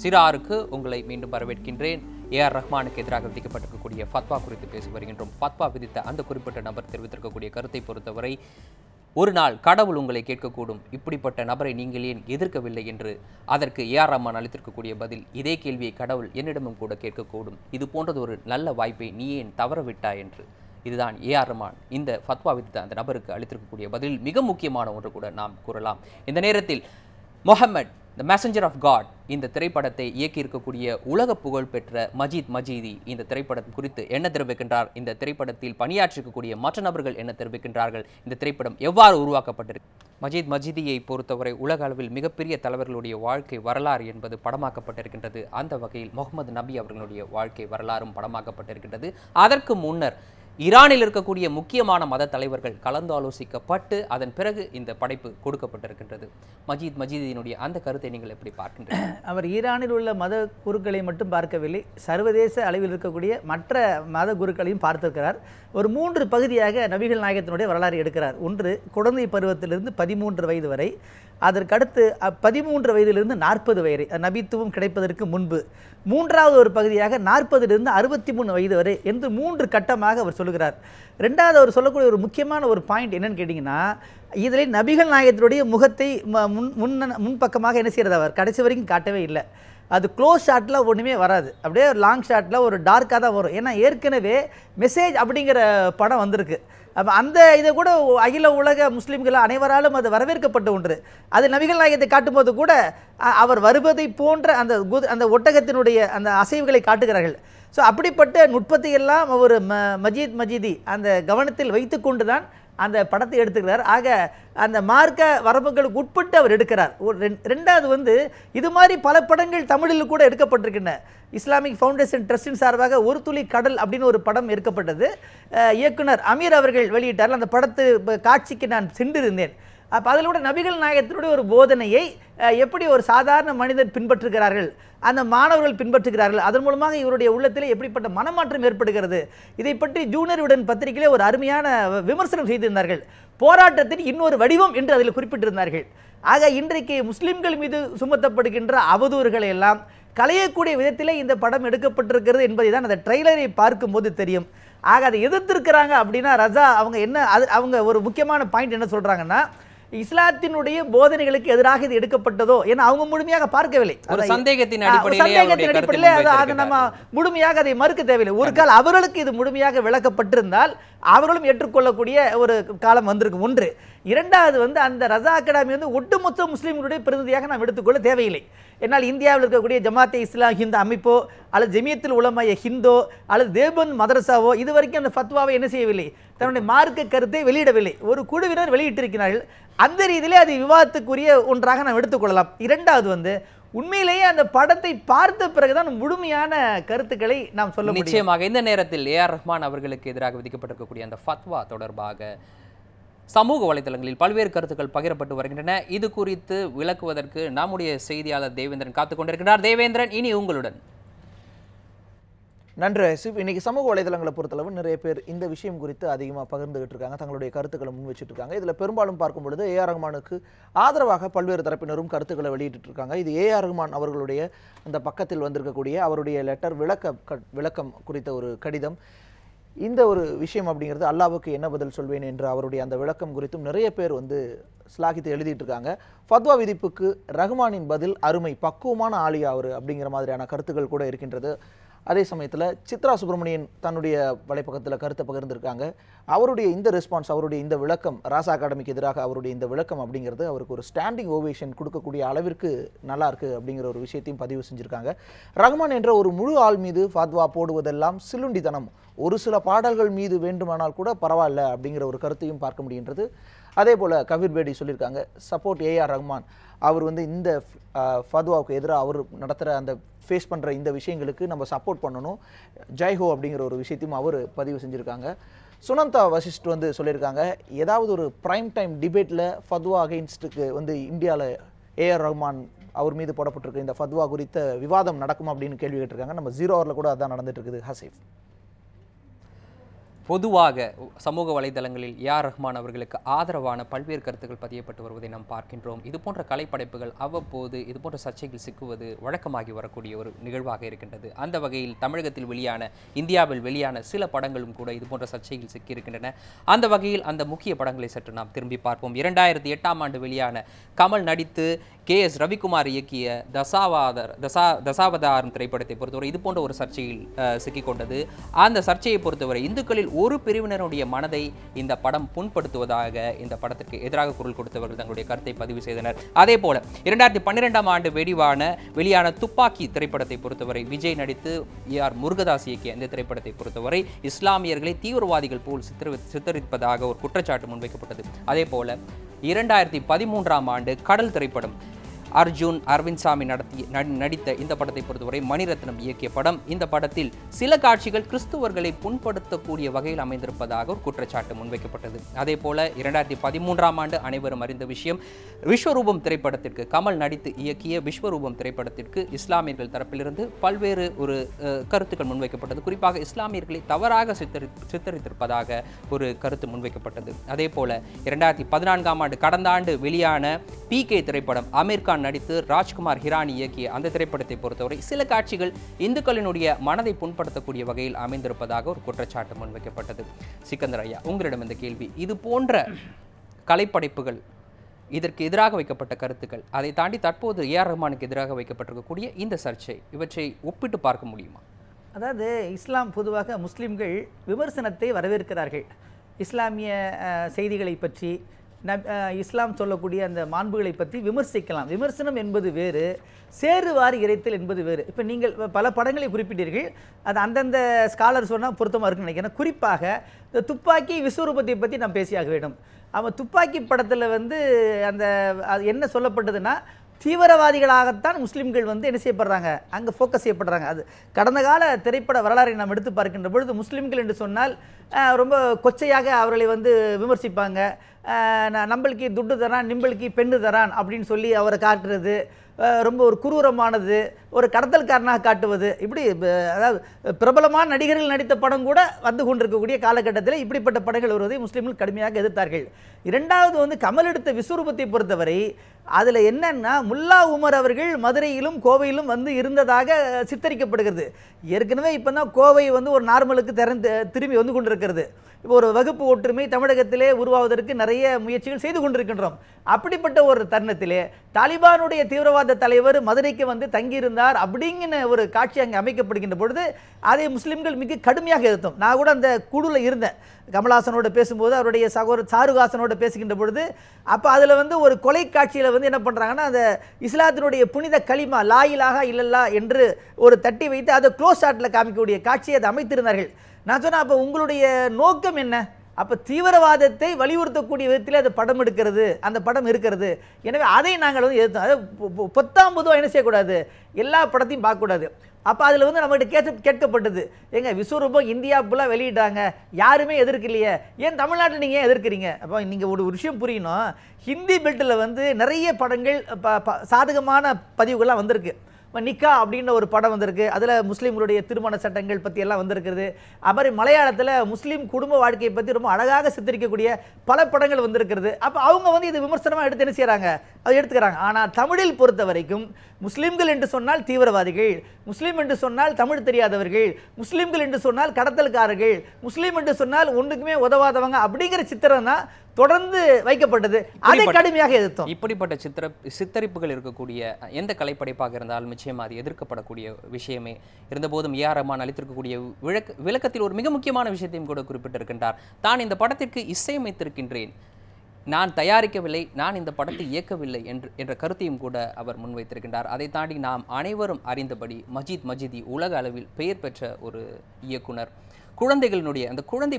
சிறாருக்கு உங்களை மீண்டும் வரவேற்கின்றேன். ஏஆர் ரஹ்மானுக்கு எதிராக விதிக்கப்பட்டிருக்கக்கூடிய ஃபத்வா குறித்து பேசி வருகின்றோம். ஃபத்வா விதித்த அந்த குறிப்பிட்ட நபர் தெரிவித்திருக்கக்கூடிய கருத்தை பொறுத்தவரை, ஒரு நாள் கடவுள் உங்களை கேட்கக்கூடும், இப்படிப்பட்ட நபரை நீங்கள் ஏன் எதிர்க்கவில்லை என்று. அதற்கு ஏஆர் ரஹ்மான் அளித்திருக்கக்கூடிய பதில், இதே கேள்வியை கடவுள் என்னிடமும் கூட கேட்கக்கூடும், இது போன்றது ஒரு நல்ல வாய்ப்பை நீ ஏன் தவறவிட்டாய் என்று. இதுதான் ஏஆர் ரஹ்மான் இந்த ஃபத்வா விதித்த அந்த நபருக்கு அளித்திருக்கக்கூடிய பதில் மிக முக்கியமான ஒன்று கூட நாம் கூறலாம். இந்த நேரத்தில் முஹம்மட் த மெசஞ்சர் ஆஃப் காட் இந்த திரைப்படத்தை இயக்கியிருக்கக்கூடிய உலக புகழ் பெற்ற மஜீத் மஜீதி இந்த திரைப்படம் குறித்து என்ன தெரிவிக்கின்றார், இந்த திரைப்படத்தில் பணியாற்றிருக்கக்கூடிய மற்ற நபர்கள் என்ன தெரிவிக்கின்றார்கள், இந்த திரைப்படம் எவ்வாறு உருவாக்கப்பட்டிருக்கு. மஜீத் மஜீதியை பொறுத்தவரை உலக அளவில் மிகப்பெரிய தலைவர்களுடைய வாழ்க்கை வரலாறு என்பது படமாக்கப்பட்டிருக்கின்றது. அந்த வகையில் முகமது நபி அவர்களுடைய வாழ்க்கை வரலாறும் படமாக்கப்பட்டிருக்கின்றது. அதற்கு முன்னர் ஈரானில் இருக்கக்கூடிய முக்கியமான மத தலைவர்கள் கலந்து ஆலோசிக்கப்பட்டு அதன் பிறகு இந்த படைப்பு கொடுக்கப்பட்டிருக்கின்றது. மஜீத் மஜீதியினுடைய அந்த கருத்தை நீங்கள் எப்படி பார்க்கின்றீர்கள்? அவர் ஈரானில் உள்ள மத குருக்களை மட்டும் பார்க்கவில்லை, சர்வதேச அளவில் இருக்கக்கூடிய மற்ற மத குருக்களையும் பார்த்திருக்கிறார். ஒரு 3 பகுதியாக நபிகள் நாயகத்தினுடைய வரலாறு எடுக்கிறார். ஒன்று, குழந்தை பருவத்திலிருந்து 13 வயது வரை, அதற்கடுத்து 13 வயதிலிருந்து 40 வயது நபித்துவம் கிடைப்பதற்கு முன்பு, மூன்றாவது ஒரு பகுதியாக 40லிருந்து 63 வயது வரை என்று 3 கட்டமாக அவர் சொல்லுகிறார். ரெண்டாவது அவர் சொல்லக்கூடிய ஒரு முக்கியமான ஒரு பாயிண்ட் என்னன்னு கேட்டிங்கன்னா, இதில் நபிகள் நாயகத்தினுடைய முகத்தை முன்பக்கமாக என்ன செய்கிறது, அவர் கடைசி வரைக்கும் காட்டவே இல்லை. அது க்ளோஸ் ஷாட்டில் ஒன்றுமே வராது, அப்படியே ஒரு லாங் ஷாட்டில் ஒரு டார்க்காக தான் வரும். ஏன்னா ஏற்கனவே மெசேஜ் அப்படிங்கிற படம் வந்திருக்கு. அப்போ அந்த இதை கூட அகில உலக முஸ்லீம்கள் அனைவராலும் அது வரவேற்கப்பட்ட ஒன்று. அது நபிகள் நாயகத்தை காட்டும்போது கூட அவர் வருவதை போன்ற அந்த ஒட்டகத்தினுடைய அந்த அசைவுகளை காட்டுகிறார்கள். ஸோ அப்படிப்பட்ட நுட்பத்தை எல்லாம் அவர் மஜீத் மஜீதி அந்த கவனத்தில் வைத்து கொண்டு தான் அந்த படத்தை எடுத்துக்கிறார். ஆக அந்த மார்க்க வரம்புகளுக்கு உட்பட்டு அவர் எடுக்கிறார். ரெண்டாவது இது மாதிரி பல படங்கள் தமிழில் கூட எடுக்கப்பட்டிருக்கின்றன. இஸ்லாமிக் ஃபவுண்டேஷன் ட்ரஸ்டின் சார்பாக ஒரு துளி கடல் அப்படின்னு ஒரு படம் எடுக்கப்பட்டது. இயக்குனர் அமீர் அவர்கள் வெளியிட்டார். அந்த படத்து காட்சிக்கு நான் சென்றிருந்தேன். அப்போ அதில் கூட நபிகள் நாயகத்தினுடைய ஒரு போதனையை எப்படி ஒரு சாதாரண மனிதன் பின்பற்றுகிறார்கள், அந்த மாணவர்கள் பின்பற்றுகிறார்கள், அதன் மூலமாக இவருடைய உள்ளத்திலே எப்படிப்பட்ட மனமாற்றம் ஏற்படுகிறது, இதை பற்றி ஜூனியர் விடன் பத்திரிகையிலே ஒரு அருமையான விமர்சனம் செய்திருந்தார்கள். போராட்டத்தின் இன்னொரு வடிவம் என்று அதில் குறிப்பிட்டிருந்தார்கள். ஆக இன்றைக்கு முஸ்லிம்கள் மீது சுமத்தப்படுகின்ற அவதூறுகளை எல்லாம் களையக்கூடிய விதத்திலே இந்த படம் எடுக்கப்பட்டிருக்கிறது என்பதை தான் அந்த ட்ரெய்லரை பார்க்கும்போது தெரியும். ஆக அதை எதிர்த்திருக்கிறாங்க அப்படின்னா ரஜா அவங்க ஒரு முக்கியமான பாயிண்ட் என்ன சொல்றாங்கன்னா, இஸ்லாத்தினுடைய போதனைகளுக்கு எதிராக இது எடுக்கப்பட்டதோ, ஏன்னா அவங்க முழுமையாக பார்க்கவில்லை. சந்தேகத்தின் அடிப்படையில் அதை நம்ம முழுமையாக அதை மறுக்க தேவையில்லை. ஒரு கால் அவர்களுக்கு இது முழுமையாக விளக்கப்பட்டிருந்தால் அவர்களும் ஏற்றுக்கொள்ளக்கூடிய ஒரு காலம் வந்திருக்கும். ஒன்று. இரண்டாவது அந்த ரஜா அகாடமி ஒட்டுமொத்த முஸ்லீம்களுடைய பிரதிநிதியாக நாம் எடுத்துக்கொள்ள தேவையில்லை. என்னால் இந்தியாவில் இருக்கக்கூடிய ஜமாத்தே இஸ்லாம் ஹிந்த் அமைப்போ அல்லது ஜமியத்துல் உலமாய ஹிந்தோ அல்லது தேவபந்த் மதரசாவோ இதுவரைக்கும் அந்த ஃபத்வாவை என்ன செய்யவில்லை, தன்னுடைய மார்க்க கருத்தை வெளியிடவில்லை. ஒரு குழுவினர் வெளியிட்டிருக்கிறார்கள். அந்த ரீதியிலே அது விவாதத்துக்குரிய ஒன்றாக நாம் எடுத்துக்கொள்ளலாம். இரண்டாவது உண்மையிலேயே அந்த படத்தை பார்த்த பிறகுதான் முழுமையான கருத்துக்களை நாம் சொல்ல முடியும். நிச்சயமாக இந்த நேரத்தில் ஏஆர் ரஹ்மான் அவர்களுக்கு எதிராக விதிக்கப்பட்டிருக்கக்கூடிய அந்த ஃபத்வா தொடர்பாக சமூக வலைதளங்களில் பல்வேறு கருத்துக்கள் பகிரப்பட்டு வருகின்றன. இது குறித்து விளக்குவதற்கு நம்முடைய செய்தியாளர் தேவேந்திரன் காத்துக் கொண்டிருக்கிறார். தேவேந்திரன், இனி உங்களுடன். நன்றி ஐசிப். இன்னைக்கு சமூக வலைதளங்களை பொறுத்தளவு நிறைய பேர் இந்த விஷயம் குறித்து அதிகமாக பகிர்ந்துகிட்டு இருக்காங்க, தங்களுடைய கருத்துக்களை முன் வச்சுட்டு இருக்காங்க. இதில் பெரும்பாலும் பார்க்கும் பொழுது ஏஆர் ரஹ்மானுக்கு ஆதரவாக பல்வேறு தரப்பினரும் கருத்துக்களை வெளியிட்டு இருக்காங்க. இது ஏஆர் ரஹ்மான் அவர்களுடைய அந்த பக்கத்தில் வந்திருக்கக்கூடிய அவருடைய லெட்டர் விளக்கம் குறித்த ஒரு கடிதம். இந்த ஒரு விஷயம் அப்படிங்கிறது அல்லாவுக்கு என்ன பதில் சொல்வேன் என்று அவருடைய அந்த விளக்கம் குறித்தும் நிறைய பேர் ஸ்லாகித்து எழுதிட்டு இருக்காங்க. ஃபத்வா விதிப்புக்கு ரஹ்மானின் பதில் அருமை, பக்குவமான ஆளியா அவர் அப்படிங்கிற மாதிரியான கருத்துக்கள் கூட இருக்கின்றது. அதே சமயத்தில் சித்ரா சுப்பிரமணியன் தன்னுடைய வலைப்பக்கத்தில் கருத்தை பகிர்ந்திருக்காங்க. அவருடைய இந்த ரெஸ்பான்ஸ், அவருடைய இந்த விளக்கம், ராசா அகாடமிக்கு எதிராக அவருடைய இந்த விளக்கம் அப்படிங்கிறது அவருக்கு ஒரு ஸ்டாண்டிங் ஓவேஷன் கொடுக்கக்கூடிய அளவிற்கு நல்லா இருக்கு அப்படிங்கிற ஒரு விஷயத்தையும் பதிவு செஞ்சுருக்காங்க. ரஹ்மான் என்ற ஒரு முழு ஆள் மீது ஃபாத்வா போடுவதெல்லாம் சிலுண்டித்தனம், ஒரு சில பாடல்கள் மீது வேண்டுமானால் கூட பரவாயில்ல அப்படிங்கிற ஒரு கருத்தையும் பார்க்க முடிகின்றது. அதே போல் கபீர் பேடி சொல்லியிருக்காங்க, சப்போர்ட் ஏஆர் ரஹ்மான். அவர் இந்த ஃபத்வாவுக்கு எதிராக அவர் நடத்துகிற அந்த ஃபேஸ் பண்ணுற இந்த விஷயங்களுக்கு நம்ம சப்போர்ட் பண்ணணும், ஜெய்ஹோ அப்படிங்கிற ஒரு விஷயத்தையும் அவர் பதிவு செஞ்சுருக்காங்க. சுனந்தா வசிஷ்ட் சொல்லியிருக்காங்க, ஏதாவது ஒரு ப்ரைம் டைம் டிபேட்டில் ஃபத்வா அகெயின்ஸ்டுக்கு இந்தியாவில் ஏஆர் ரஹ்மான் அவர் மீது போடப்பட்டிருக்க இந்த ஃபத்வா குறித்த விவாதம் நடக்குமா அப்படின்னு கேள்வி கேட்டிருக்காங்க. நம்ம 0 ஹவரில் கூட அதான் நடந்துட்டு இருக்குது. ஹசீஃப். பொதுவாக சமூக வலைதளங்களில் ஏஆர் ரஹ்மான் அவர்களுக்கு ஆதரவான பல்வேறு கருத்துக்கள் பதியப்பட்டு வருவதை நாம் பார்க்கின்றோம். இது போன்ற கலைப்படைப்புகள் அவ்வப்போது இது போன்ற சர்ச்சைகள் சிக்குவது வழக்கமாகி வரக்கூடிய ஒரு நிகழ்வாக இருக்கின்றது. அந்த வகையில் தமிழகத்தில் வெளியான, இந்தியாவில் வெளியான சில படங்களும் கூட இது போன்ற சர்ச்சைகள் சிக்கியிருக்கின்றன. அந்த வகையில் அந்த முக்கிய படங்களை சற்று நாம் திரும்பி பார்ப்போம். 2008ஆம் ஆண்டு வெளியான கமல் நடித்து KS ரவிக்குமார் இயக்கிய தசாவதாரம் திரைப்படத்தை பொறுத்தவரை இது போன்ற ஒரு சர்ச்சையில் சிக்கிக்கொண்டது. அந்த சர்ச்சையை பொறுத்தவரை இந்துக்களில் ஒரு பிரிவினருடைய மனதை இந்த படம் புண்படுத்துவதாக இந்த படத்திற்கு எதிராக குரல் கொடுத்தவர்கள் தங்களுடைய கருத்தை பதிவு செய்தனர். அதே போல 2012ஆம் ஆண்டு வெளியான துப்பாக்கி திரைப்படத்தை பொறுத்தவரை விஜய் நடித்து AR முருகதாஸ் இயக்கிய இந்த திரைப்படத்தை பொறுத்தவரை இஸ்லாமியர்களை தீவிரவாதிகள் போல் சித்தரிப்பதாக ஒரு குற்றச்சாட்டு முன்வைக்கப்பட்டது. அதே போல 2013ஆம் ஆண்டு கடல் திரைப்படம் அர்ஜுன் அரவிந்த்சாமி நடித்த இந்த படத்தை பொறுத்தவரை மணிரத்னம் இயக்கிய படம். இந்த படத்தில் சில காட்சிகள் கிறிஸ்துவர்களை புண்படுத்தக்கூடிய வகையில் அமைந்திருப்பதாக ஒரு குற்றச்சாட்டு முன்வைக்கப்பட்டது. அதே போல 2013ஆம் ஆண்டு அனைவரும் அறிந்த விஷயம், விஸ்வரூபம் திரைப்படத்திற்கு கமல் நடித்து இயக்கிய விஸ்வரூபம் திரைப்படத்திற்கு இஸ்லாமியர்கள் தரப்பிலிருந்து பல்வேறு ஒரு கருத்துக்கள் முன்வைக்கப்பட்டது. குறிப்பாக இஸ்லாமியர்களை தவறாக சித்தரித்திருப்பதாக ஒரு கருத்து முன்வைக்கப்பட்டது. அதே போல 2014ஆம் ஆண்டு கடந்த ஆண்டு வெளியான PK திரைப்படம் அமீர் கான் நடித்து ராஜ்குமார் ஹிரானி இயக்கிய அந்த திரைப்படத்தை பொறுத்தவரை சில காட்சிகள் இந்துக்களினுடைய மனதை புண்படுத்தக்கூடிய வகையில் அமைந்திருப்பதாக ஒரு குற்றச்சாட்டு முன்வைக்கப்பட்டது. சிக்கந்தர் ஐயா, உங்களிடம் இந்த கேள்வி, இது போன்ற கலைப்படைப்புகள், இதற்கு எதிராக வைக்கப்பட்ட கருத்துக்கள், அதை தாண்டி தற்போது AR ரஹ்மானுக்கு எதிராக வைக்கப்பட்டிருக்கக்கூடிய இந்த சர்ச்சை, இவற்றை ஒப்பிட்டு பார்க்க முடியுமா? அதாவது இஸ்லாம் பொதுவாக முஸ்லிம்கள் விமர்சனத்தை வரவேற்கிறார்கள். இஸ்லாமிய செய்திகளை பற்றி இஸ்லாம் சொல்லக்கூடிய அந்த மாண்புகளை பற்றி விமர்சிக்கலாம். விமர்சனம் என்பது வேறு, சேருவாரி இறைத்தல் என்பது வேறு. இப்போ நீங்கள் பல படங்களை குறிப்பிட்டீர்கள், அது அந்தந்த ஸ்காலர் சொன்னால் பொருத்தமாக இருக்குன்னு நினைக்கிறேன். குறிப்பாக இந்த துப்பாக்கி விஸ்வரூபத்தை பற்றி நாம் பேசியாக வேண்டும். அவன் துப்பாக்கி படத்தில் அந்த அது என்ன சொல்லப்பட்டதுன்னா, தீவிரவாதிகளாகத்தான் முஸ்லீம்கள் என்ன செய்யப்படுறாங்க, அங்கே ஃபோக்கஸ் செய்யப்படுறாங்க. அது கடந்த கால திரைப்பட வரலாறை நாம் எடுத்து பார்க்கின்ற பொழுது முஸ்லீம்கள் என்று சொன்னால் ரொம்ப கொச்சையாக அவர்களை விமர்சிப்பாங்க. நம்மளுக்கு துட்டு தரான், நிம்பளுக்கு பெண்ணு தரான் அப்படின்னு சொல்லி அவரை காட்டுறது ரொம்ப ஒரு குரூரமானது, ஒரு கடத்தல்காரனாக காட்டுவது, இப்படி அதாவது பிரபலமான நடிகர்கள் நடித்த படம் கூட வந்து கொண்டிருக்கக்கூடிய காலகட்டத்தில் இப்படிப்பட்ட படங்கள் வருவதை முஸ்லீம்கள் கடுமையாக எதிர்த்தார்கள். இரண்டாவது கமல் எடுத்த விஸ்வரூபத்தை பொறுத்தவரை அதில் என்னன்னா, முல்லா உமர் அவர்கள் மதுரையிலும் கோவையிலும் இருந்ததாக சித்தரிக்கப்படுகிறது. ஏற்கனவே இப்போ தான் கோவை ஒரு நார்மலுக்கு திரும்பி கொண்டிருக்கிறது. இப்போ ஒரு வகுப்பு ஒற்றுமை தமிழகத்திலே உருவாவதற்கு நிறைய முயற்சிகள் செய்து கொண்டிருக்கின்றோம். அப்படிப்பட்ட ஒரு தருணத்திலே தாலிபானுடைய தீவிரவாத தலைவர் மதுரைக்கு தங்கியிருந்தார் அப்படிங்கிற ஒரு காட்சி அங்கே அமைக்கப்படுகின்ற பொழுது அதை முஸ்லிம்கள் மிக கடுமையாக எதிர்த்தோம். நான் கூட அந்த குழுவில் இருந்தேன். கமல்ஹாசனோட பேசும்போது, அவருடைய சகோதரர் சாருஹாசனோட பேசுகின்ற பொழுது, அப்போ அதில் ஒரு கொலை காட்சியில் என்ன பண்ணுறாங்கன்னா, அந்த இஸ்லாத்தினுடைய புனித கலிமா லா இலாஹா இல்லல்லா என்று ஒரு தட்டி வைத்து அதை க்ளோஸ் ஷாட்டில் காமிக்கக்கூடிய காட்சியை அதை அமைத்திருந்தார்கள். நான் சொன்னேன், அப்போ உங்களுடைய நோக்கம் என்ன? அப்போ தீவிரவாதத்தை வலியுறுத்தக்கூடிய விதத்தில் அது படம் எடுக்கிறது, அந்த படம் இருக்கிறது. எனவே அதை நாங்கள் எதிர்த்தோம். அதை பொத்தாம் பொதுவாக என்ன செய்யக்கூடாது, எல்லா படத்தையும் பார்க்கக்கூடாது. அப்போ அதில் நம்மகிட்ட கேட்கப்பட்டது, எங்க விஸ்வரூபம் இந்தியா ஃபுல்லாக வெளியிட்டாங்க, யாருமே எதிர்க்கலையே, ஏன் தமிழ்நாட்டில் நீங்கள் ஏன் எதிர்க்கிறீங்க? அப்போ நீங்கள் ஒரு விஷயம் புரியணும், ஹிந்தி பெல்ட்டில் நிறைய படங்கள் சாதகமான பதிவுகள்லாம் வந்திருக்கு. நிக்கா அப்படின்ற ஒரு படம் வந்திருக்கு, அதில் முஸ்லீம்களுடைய திருமண சட்டங்கள் பற்றி எல்லாம் வந்திருக்கிறது. அப்புறம் மலையாளத்தில் முஸ்லீம் குடும்ப வாழ்க்கையை பற்றி ரொம்ப அழகாக சித்தரிக்கக்கூடிய பல படங்கள் வந்திருக்கிறது. அப்போ அவங்க இது விமர்சனமாக எடுத்து என்ன செய்கிறாங்க, அதை எடுத்துக்கிறாங்க. ஆனால் தமிழில் பொறுத்த வரைக்கும் முஸ்லீம்கள் என்று சொன்னால் தீவிரவாதிகள், முஸ்லீம் என்று சொன்னால் தமிழ் தெரியாதவர்கள், முஸ்லீம்கள் என்று சொன்னால் கடத்தல்காரர்கள், முஸ்லீம் என்று சொன்னால் ஒன்றுக்குமே உதவாதவங்க அப்படிங்கிற சித்திரம் தான் தொடர்ந்து வைக்கப்பட்டது. அதை கடுமையாக எதிர்த்தோம். இப்படிப்பட்ட சித்தரிப்புகள் இருக்கக்கூடிய எந்த கலைப்படைப்பாக இருந்தாலும் நிச்சயமா அது எதிர்க்கப்படக்கூடிய விஷயமே. இருந்தபோதும் AR ரஹ்மான் அளித்திருக்கக்கூடிய விளக்கத்தில் ஒரு மிக முக்கியமான விஷயத்தையும் கூட குறிப்பிட்டிருக்கின்றார். தான் இந்த படத்திற்கு இசையமைத்திருக்கின்றேன், நான் தயாரிக்கவில்லை, நான் இந்த படத்தை இயக்கவில்லை என்ற கருத்தையும் கூட அவர் முன்வைத்திருக்கின்றார். அதை தாண்டி நாம் அனைவரும் அறிந்தபடி மஜீத் மஜிதி உலக அளவில் பெயர் பெற்ற ஒரு இயக்குனர். குழந்தைகளினுடைய அந்த குழந்தை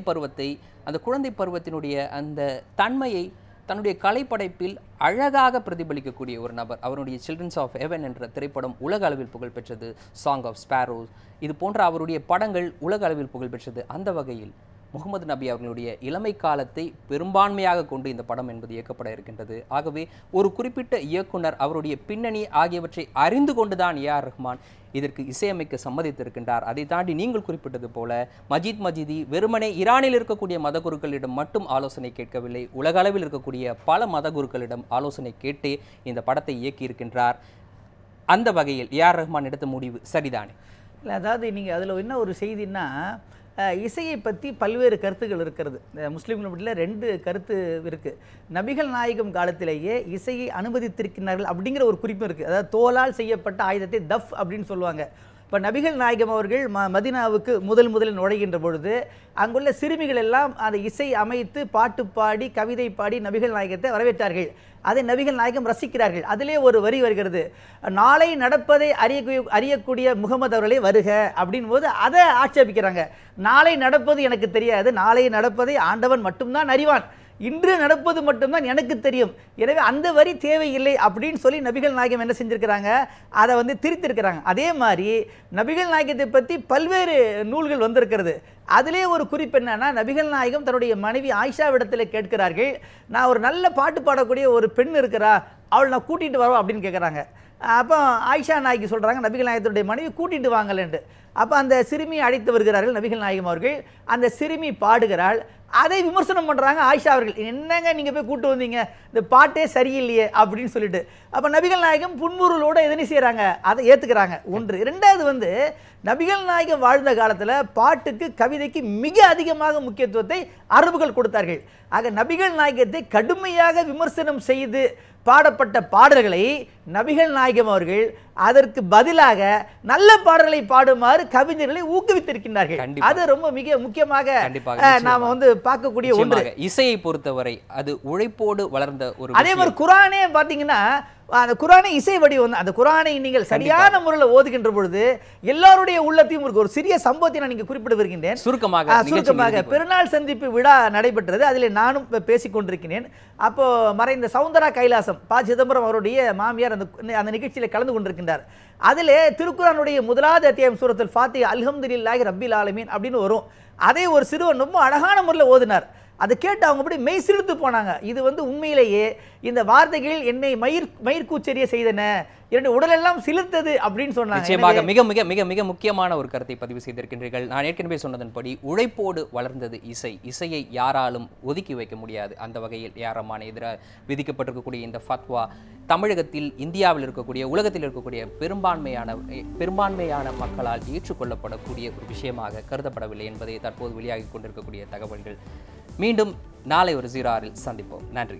பருவத்தினுடைய அந்த தன்மையை தன்னுடைய கலைப்படைப்பில் அழகாக பிரதிபலிக்கக்கூடிய ஒரு நபர். அவருடைய சில்ட்ரன்ஸ் ஆஃப் ஹெவன் என்ற திரைப்படம் உலக அளவில் புகழ்பெற்றது. சாங் ஆஃப் ஸ்பேரோஸ், இது போன்ற அவருடைய படங்கள் உலக அளவில் புகழ்பெற்றது. அந்த வகையில் முகமது நபி அவர்களுடைய இளமை காலத்தை பெரும்பான்மையாக கொண்டு இந்த படம் என்பது இயக்கப்பட இருக்கின்றது. ஆகவே ஒரு குறிப்பிட்ட இயக்குனர் அவருடைய பின்னணி ஆகியவற்றை அறிந்து கொண்டுதான் ஏஆர் ரஹ்மான் இதற்கு இசையமைக்க சம்மதித்திருக்கின்றார். அதை தாண்டி நீங்கள் குறிப்பிட்டது போல மஜீத் மஜிதி வெறுமனே ஈரானில் இருக்கக்கூடிய மதகுருக்களிடம் மட்டும் ஆலோசனை கேட்கவில்லை, உலக அளவில் இருக்கக்கூடிய பல மதகுருக்களிடம் ஆலோசனை கேட்டே இந்த படத்தை இயக்கியிருக்கின்றார். அந்த வகையில் ஏஆர் ரஹ்மான் எடுத்த முடிவு சரிதானே? இல்லை, அதாவது நீங்கள் அதில் என்ன ஒரு செய்தின்னா, இசையை பற்றி பல்வேறு கருத்துக்கள் இருக்கிறது. முஸ்லீம்கள் வீட்டில் 2 கருத்து இருக்குது. நபிகள் நாயகம் காலத்திலேயே இசையை அனுமதித்திருக்கிறார்கள் அப்படிங்கிற ஒரு குறிப்பு இருக்குது. அதாவது தோலால் செய்யப்பட்ட ஆயுதத்தை தஃப் அப்படின்னு சொல்லுவாங்க. இப்போ நபிகள் நாயகம் அவர்கள் மதினாவுக்கு முதலில் நுழைகின்ற பொழுது அங்குள்ள சிறுமிகள் எல்லாம் அந்த இசை அமைத்து பாட்டு பாடி கவிதை பாடி நபிகள் நாயகத்தை வரவேற்றார்கள். அதை நபிகள் நாயகம் ரசிக்கிறார்கள். அதிலே ஒரு வரி வருகிறது, நாளை நடப்பதை அறியக்கூடிய முகமது அவர்களே வருக அப்படின் போது அதை ஆட்சேபிக்கிறாங்க. நாளை நடப்பது எனக்கு தெரியாது, நாளை நடப்பதை ஆண்டவன் மட்டும்தான் அறிவான், இன்று நடப்பது மட்டும்தான் எனக்கு தெரியும், எனவே அந்த வரி தேவையில்லை அப்படின்னு சொல்லி நபிகள் நாயகம் என்ன செஞ்சிருக்கிறாங்க, அதை திரித்திருக்கிறாங்க. அதே மாதிரி நபிகள் நாயகத்தை பற்றி பல்வேறு நூல்கள் வந்திருக்கிறது. அதிலே ஒரு குறிப்பு என்னன்னா, நபிகள் நாயகம் தன்னுடைய மனைவி ஆயிஷாவிடத்தில் கேட்கிறார்கள், நான் ஒரு நல்ல பாட்டு பாடக்கூடிய ஒரு பெண் இருக்கிறா, அவள் நான் கூட்டிகிட்டு வரோம் அப்படின்னு கேட்குறாங்க. அப்போ ஆயிஷா நாயகி சொல்கிறாங்க, நபிகள் நாயகத்துடைய மனைவி கூட்டிகிட்டு வாங்கலன்ட்டு. அப்போ அந்த சிறுமியை அழைத்து வருகிறார்கள் நபிகள் நாயகம் அவர்கள். அந்த சிறுமி பாடுகிறாள். அதை விமர்சனம் பண்ணுறாங்க ஆயிஷா அவர்கள், என்னங்க நீங்கள் போய் கூட்டு வந்தீங்க, இந்த பாட்டே சரியில்லையே அப்படின்னு சொல்லிட்டு. அப்போ நபிகள் நாயகம் புன்முறுவலோடு எதனை செய்கிறாங்க, அதை ஏற்றுக்கிறாங்க. ஒன்று. இரண்டாவது நபிகள் நாயகம் வாழ்ந்த காலத்தில் பாட்டுக்கு கவிதைக்கு மிக அதிகமாக முக்கியத்துவத்தை அரபுகள் கொடுத்தார்கள். ஆக நபிகள் நாயகத்தை கடுமையாக விமர்சனம் செய்து பாடப்பட்ட பாடல்களை நபிகள் நாயகம் அவர்கள் அதற்கு பதிலாக நல்ல பாடல்களை பாடுமாறு கவிஞர்களை ஊக்குவித்திருக்கின்றார்கள். அது ரொம்ப மிக முக்கியமாக நாம பார்க்கக்கூடிய ஒன்று. இசையை பொறுத்தவரை அது உழைப்போடு வளர்ந்த ஒரு. அதே மாதிரி குரானே பாத்தீங்கன்னா, அந்த குரானை இசை வடிவம். அந்த குரானை நீங்கள் சரியான முறையில் ஓதுகின்ற பொழுது எல்லாருடைய உள்ளத்தையும் ஒரு சிறிய சம்பவத்தை நான் நீங்க குறிப்பிட வருகின்றேன். சுருக்கமாக பெருநாள் சந்திப்பு விழா நடைபெற்றது. அதில் நானும் பேசிக் கொண்டிருக்கிறேன். அப்போ மறைந்த சவுந்தரா கைலாசம் ப. சிதம்பரம் அவருடைய மாமியார் அந்த நிகழ்ச்சியில் கலந்து கொண்டிருக்கின்றார். அதிலே திருக்குரானுடைய முதலாவது அத்தியாயம் சூரத்துல் ஃபாத்திஹா அல்ஹம்துலில்லாஹி ரப்பில் ஆலமீன் அப்படின்னு வரும். அதை ஒரு சிறுவன் ரொம்ப அழகான முறையில் ஓதினார். அதை கேட்டு அவங்க அப்படி மெய் சிலிர்த்து போனாங்க. இது உண்மையிலேயே இந்த வார்த்தைகள் என்னை மயிர்கூச்செறிய செய்தன, என்னுடைய உடலெல்லாம் சிலிர்த்தது அப்படின்னு சொன்னாங்க. நிச்சயமாக மிக மிக மிக மிக முக்கியமான ஒரு கருத்தை பதிவு செய்திருக்கின்றீர்கள். நான் ஏற்கனவே சொன்னதன்படி உழைப்போடு வளர்ந்தது இசை. இசையை யாராலும் ஒதுக்கி வைக்க முடியாது. அந்த வகையில் ஏஆர் ரஹ்மான் எதிராக விதிக்கப்பட்டிருக்கக்கூடிய இந்த ஃபத்வா தமிழகத்தில், இந்தியாவில் இருக்கக்கூடிய, உலகத்தில் இருக்கக்கூடிய பெரும்பான்மையான மக்களால் ஏற்றுக்கொள்ளப்படக்கூடிய ஒரு விஷயமாக கருதப்படவில்லை என்பதை தற்போது வெளியாகி கொண்டிருக்கக்கூடிய தகவல்கள். மீண்டும் நாளை ஒரு 06 சந்திப்போம். நன்றி.